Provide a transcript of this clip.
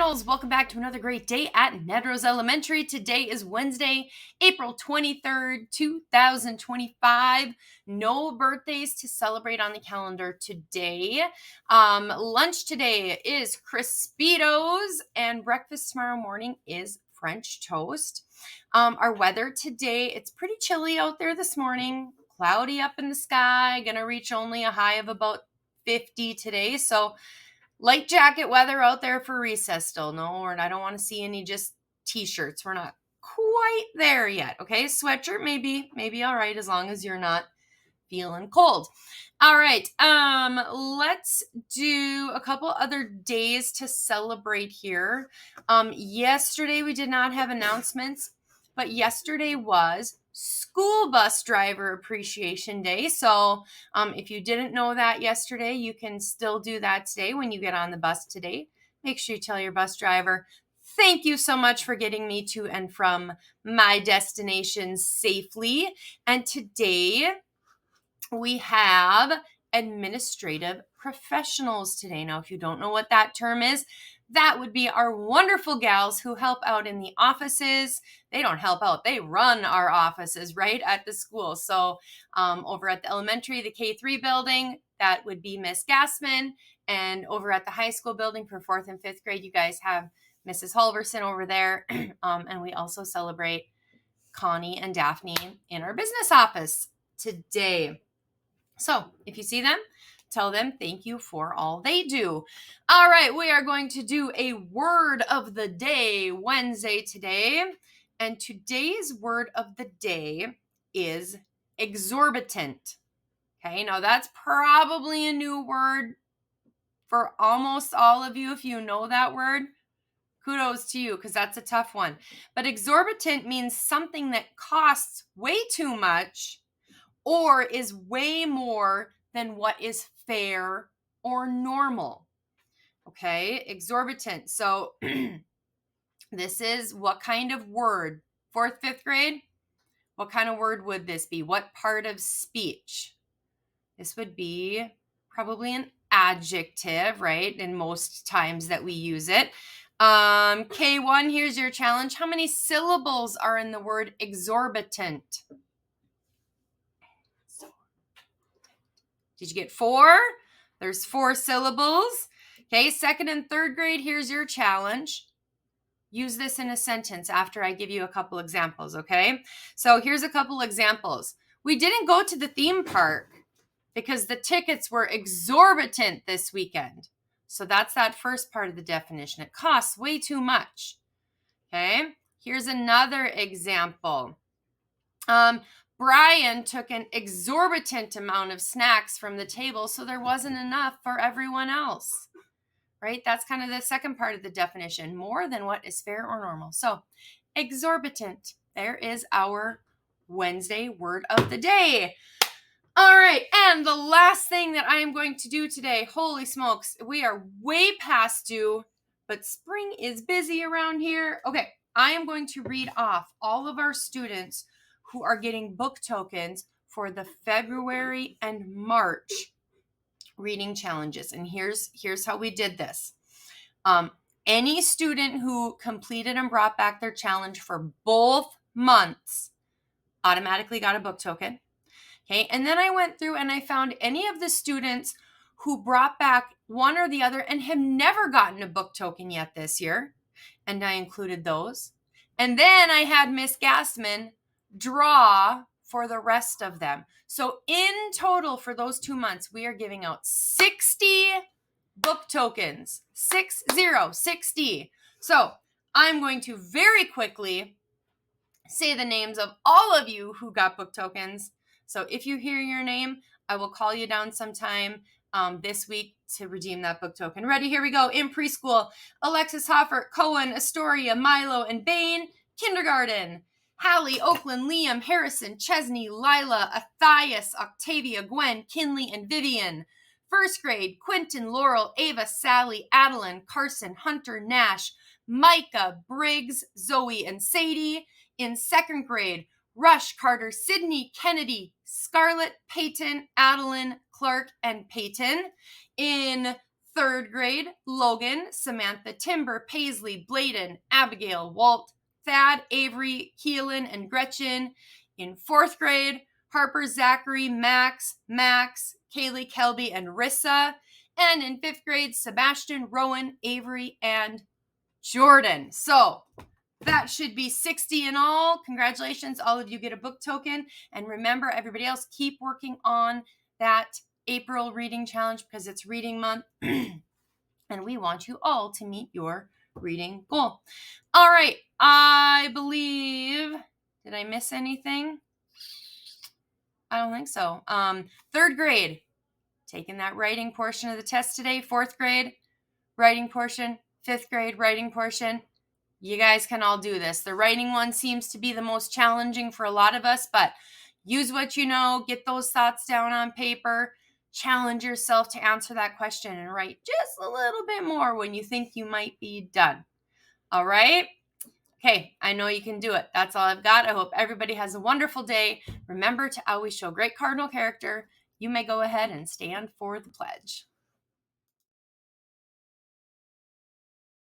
Cardinals, welcome back to another great day at Nedrose Elementary. Today is Wednesday, April 23rd, 2025. No birthdays to celebrate on the calendar today. Lunch today is Crispitos, and breakfast tomorrow morning is French toast. Our weather today, it's pretty chilly out there this morning, cloudy up in the sky, gonna reach only a high of about 50 today, so light jacket weather out there for recess still. No, I don't want to see any just t-shirts. We're not quite there yet. Okay, sweatshirt maybe all right as long as you're not feeling cold. All right, let's do a couple other days to celebrate here. Yesterday we did not have announcements, but yesterday was School Bus Driver Appreciation Day. So if you didn't know that yesterday, you can still do that today when you get on the bus today. Make sure you tell your bus driver, thank you so much for getting me to and from my destination safely. And today we have administrative professionals today. Now, if you don't know what that term is, that would be our wonderful gals who help out in the offices. They don't help out, they run our offices right at the school. So over at the elementary, the K3 building, that would be Miss Gassman. And over at the high school building for 4th and 5th grade, you guys have Mrs. Halverson over there. And we also celebrate Connie and Daphne in our business office today. So if you see them, tell them thank you for all they do. All right, we are going to do a word of the day Wednesday today. And today's word of the day is exorbitant. Okay, now that's probably a new word for almost all of you. If you know that word, kudos to you because that's a tough one. But exorbitant means something that costs way too much or is way more than what is fair or normal. Okay, exorbitant. So this is what kind of word? 4th, 5th grade? What kind of word would this be? What part of speech? This would be probably an adjective, right? And most times that we use it. K1, here's your challenge. How many syllables are in the word exorbitant? Did you get 4? There's 4 syllables. Okay, 2nd and 3rd grade, here's your challenge. Use this in a sentence after I give you a couple examples, okay? So here's a couple examples. We didn't go to the theme park because the tickets were exorbitant this weekend. So that's that first part of the definition. It costs way too much. Okay, here's another example. Brian took an exorbitant amount of snacks from the table, so there wasn't enough for everyone else, right? That's kind of the second part of the definition, more than what is fair or normal. So exorbitant, there is our Wednesday word of the day. All right, and the last thing that I am going to do today, holy smokes, we are way past due, but spring is busy around here. Okay, I am going to read off all of our students who are getting book tokens for the February and March reading challenges. And here's how we did this. Any student who completed and brought back their challenge for both months automatically got a book token. Okay, and then I went through and I found any of the students who brought back one or the other and have never gotten a book token yet this year. And I included those. And then I had Miss Gassman draw for the rest of them. So in total for those 2 months, we are giving out 60 book tokens. 60. So I'm going to very quickly say the names of all of you who got book tokens. So if you hear your name, I will call you down sometime this week to redeem that book token. Ready? Here we go. In preschool, Alexis Hoffert, Cohen, Astoria, Milo, and Bain. Kindergarten, Hallie, Oakland, Liam, Harrison, Chesney, Lila, Athias, Octavia, Gwen, Kinley, and Vivian. First grade, Quentin, Laurel, Ava, Sally, Adeline, Carson, Hunter, Nash, Micah, Briggs, Zoe, and Sadie. In 2nd grade, Rush, Carter, Sydney, Kennedy, Scarlett, Peyton, Adeline, Clark, and Peyton. In Third grade, Logan, Samantha, Timber, Paisley, Bladen, Abigail, Walt, Thad, Avery, Keelan, and Gretchen. In fourth grade, Harper, Zachary, Max, Kaylee, Kelby, and Rissa. And in fifth grade, Sebastian, Rowan, Avery, and Jordan. So that should be 60 in all. Congratulations. All of you get a book token. And remember, everybody else, keep working on that April reading challenge because it's reading month. And we want you all to meet your reading goal. All right. I believe, did I miss anything? I don't think so. Third grade, taking that writing portion of the test today. Fourth grade, writing portion. Fifth grade, writing portion. You guys can all do this. The writing one seems to be the most challenging for a lot of us, but use what you know, get those thoughts down on paper, challenge yourself to answer that question and write just a little bit more when you think you might be done. All right? Okay, I know you can do it. That's all I've got. I hope everybody has a wonderful day. Remember to always show great cardinal character. You may go ahead and stand for the pledge.